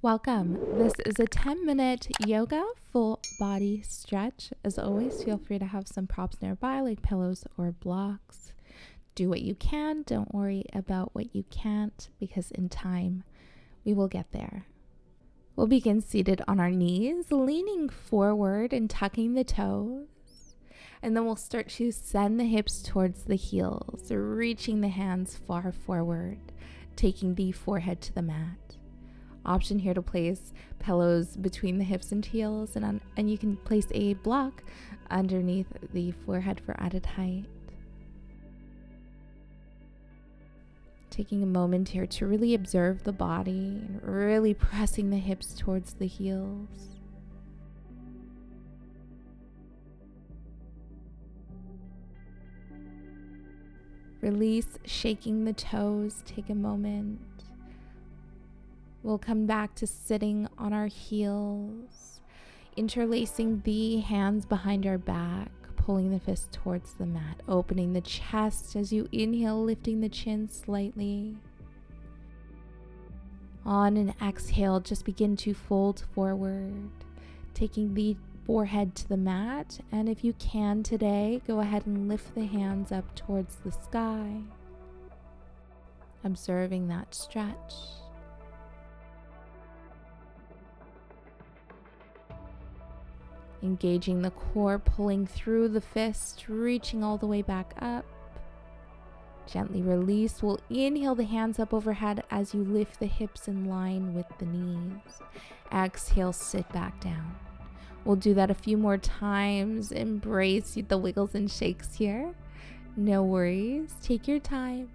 Welcome. This is a 10-minute yoga full body stretch. As always, feel free to have some props nearby like pillows or blocks. Do what you can. Don't worry about what you can't, because in time we will get there. We'll begin seated on our knees, leaning forward and tucking the toes. And then we'll start to send the hips towards the heels, reaching the hands far forward, taking the forehead to the mat. Option here to place pillows between the hips and heels, and you can place a block underneath the forehead for added height. Taking a moment here to really observe the body and really pressing the hips towards the heels. Release, shaking the toes. Take a moment. We'll come back to sitting on our heels, interlacing the hands behind our back, pulling the fists towards the mat, opening the chest as you inhale, lifting the chin slightly. On an exhale, just begin to fold forward, taking the forehead to the mat. And if you can today, go ahead and lift the hands up towards the sky, observing that stretch. Engaging the core, pulling through the fist, reaching all the way back up. Gently release. We'll inhale the hands up overhead as you lift the hips in line with the knees. Exhale, sit back down. We'll do that a few more times. Embrace the wiggles and shakes here. No worries. Take your time.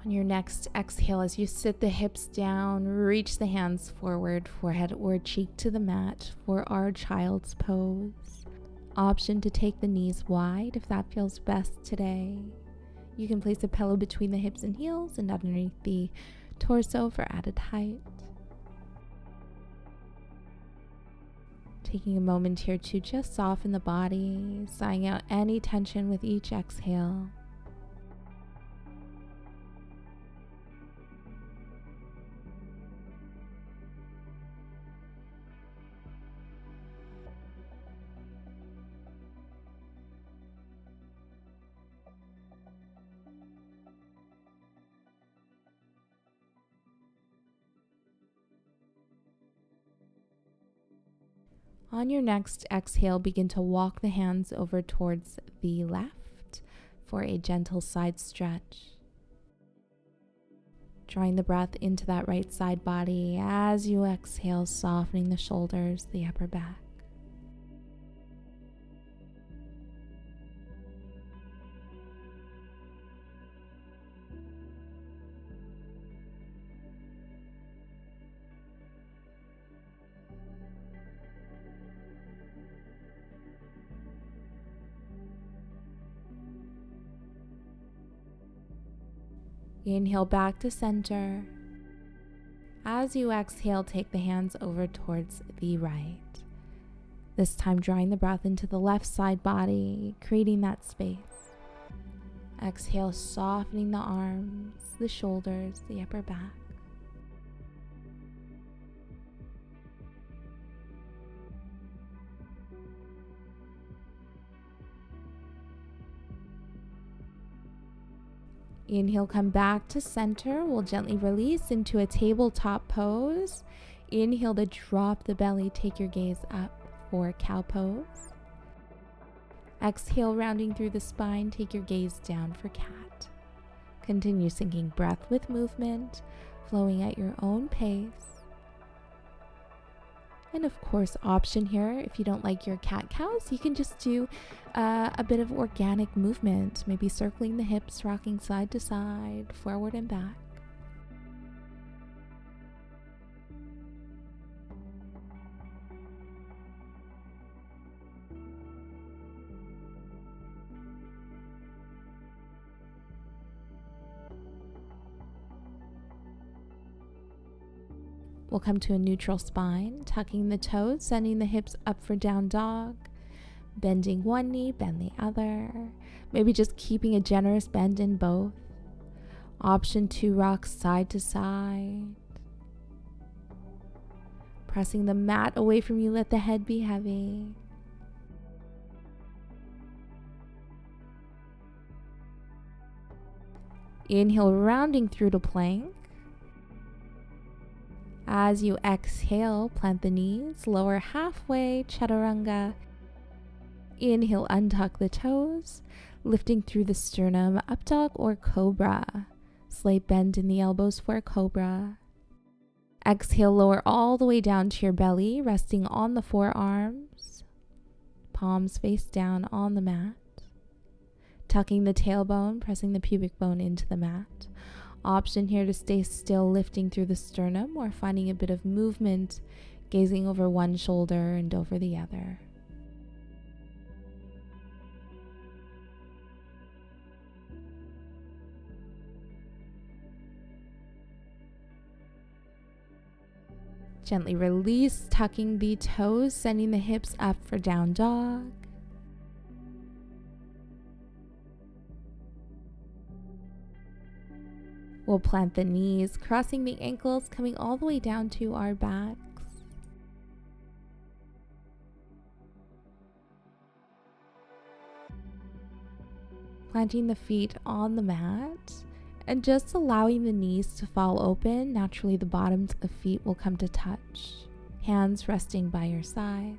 On your next exhale, as you sit the hips down, reach the hands forward, forehead or cheek to the mat for our child's pose. Option to take the knees wide if that feels best today. You can place a pillow between the hips and heels and underneath the torso for added height. Taking a moment here to just soften the body, sighing out any tension with each exhale. On your next exhale, begin to walk the hands over towards the left for a gentle side stretch. Drawing the breath into that right side body as you exhale, softening the shoulders, the upper back. Inhale back to center. As you exhale, take the hands over towards the right. This time drawing the breath into the left side body, creating that space. Exhale, softening the arms, the shoulders, the upper back. Inhale, come back to center. We'll gently release into a tabletop pose. Inhale to drop the belly. Take your gaze up for cow pose. Exhale, rounding through the spine. Take your gaze down for cat. Continue syncing breath with movement, flowing at your own pace. And of course, option here, if you don't like your cat-cows, you can just do a bit of organic movement, maybe circling the hips, rocking side to side, forward and back. We'll come to a neutral spine, tucking the toes, sending the hips up for down dog. Bending one knee, bend the other. Maybe just keeping a generous bend in both. Option 2, rock side to side. Pressing the mat away from you, let the head be heavy. Inhale, rounding through to plank. As you exhale, plant the knees, lower halfway, chaturanga. Inhale, untuck the toes, lifting through the sternum, up dog or cobra. Slight bend in the elbows for cobra. Exhale, lower all the way down to your belly, resting on the forearms. Palms face down on the mat. Tucking the tailbone, pressing the pubic bone into the mat. Option here to stay still, lifting through the sternum, or finding a bit of movement, gazing over one shoulder and over the other. Gently release, tucking the toes, sending the hips up for down dog. We'll plant the knees, crossing the ankles, coming all the way down to our backs. Planting the feet on the mat and just allowing the knees to fall open. Naturally, the bottoms of the feet will come to touch. Hands resting by your sides.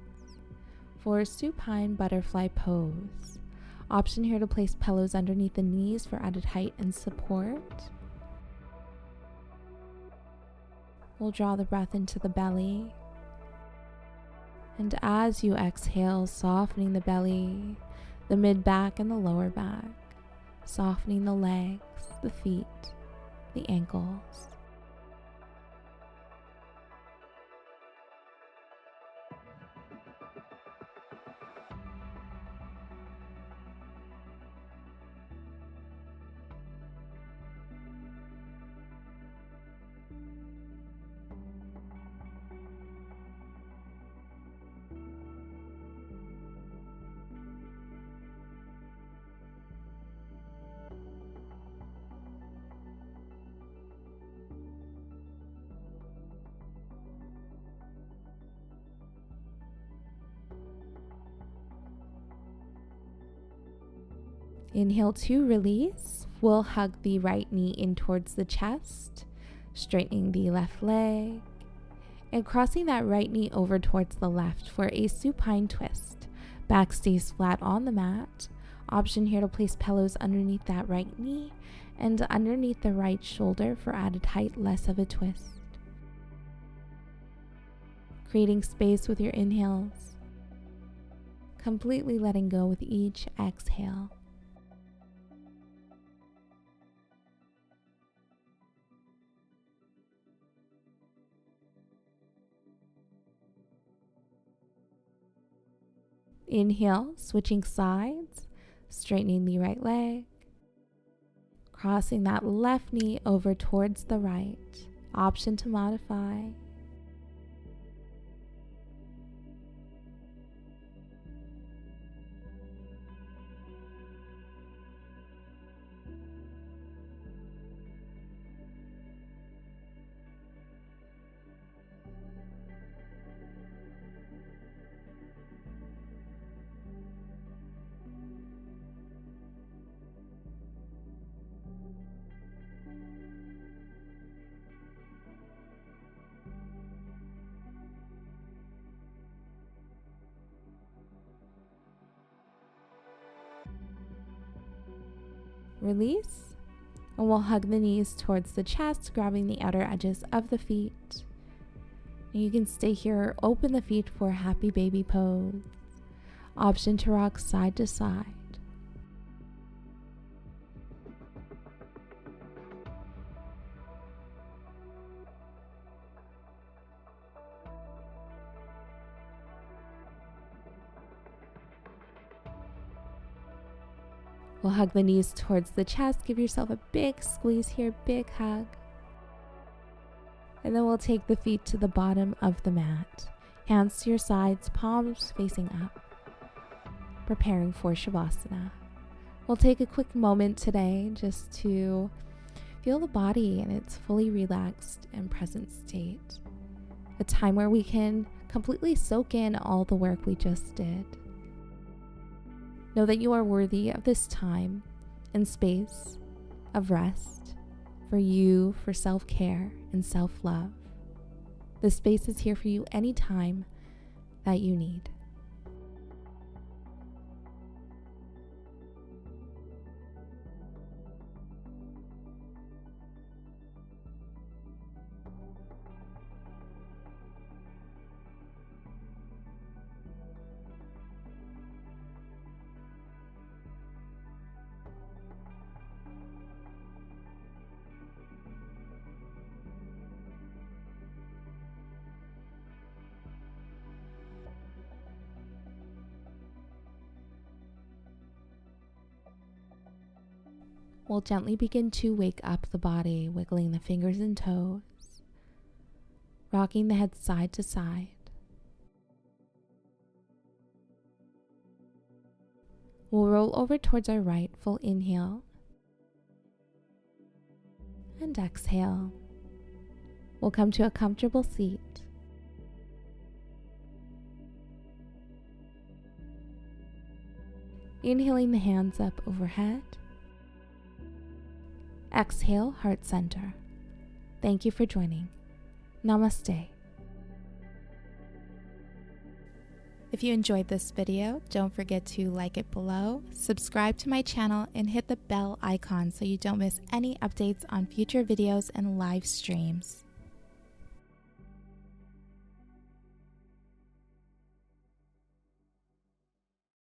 For supine butterfly pose. Option here to place pillows underneath the knees for added height and support. We'll draw the breath into the belly. And as you exhale, softening the belly, the mid-back and the lower back, softening the legs, the feet, the ankles. Inhale to release. We'll hug the right knee in towards the chest, straightening the left leg, and crossing that right knee over towards the left for a supine twist. Back stays flat on the mat. Option here to place pillows underneath that right knee and underneath the right shoulder for added height, less of a twist. Creating space with your inhales, completely letting go with each exhale. Inhale, switching sides, straightening the right leg, crossing that left knee over towards the right. Option to modify. Release, and we'll hug the knees towards the chest, grabbing the outer edges of the feet. And you can stay here or open the feet for happy baby pose. Option to rock side to side. We'll hug the knees towards the chest. Give yourself a big squeeze here, big hug. And then we'll take the feet to the bottom of the mat. Hands to your sides, palms facing up. Preparing for Shavasana. We'll take a quick moment today just to feel the body in its fully relaxed and present state. A time where we can completely soak in all the work we just did. Know that you are worthy of this time and space of rest for you, for self-care and self-love. This space is here for you anytime that you need. We'll gently begin to wake up the body, wiggling the fingers and toes, rocking the head side to side. We'll roll over towards our right, full inhale, and exhale. We'll come to a comfortable seat. Inhaling the hands up overhead. Exhale, heart center. Thank you for joining. Namaste. If you enjoyed this video, don't forget to like it below, subscribe to my channel, and hit the bell icon so you don't miss any updates on future videos and live streams.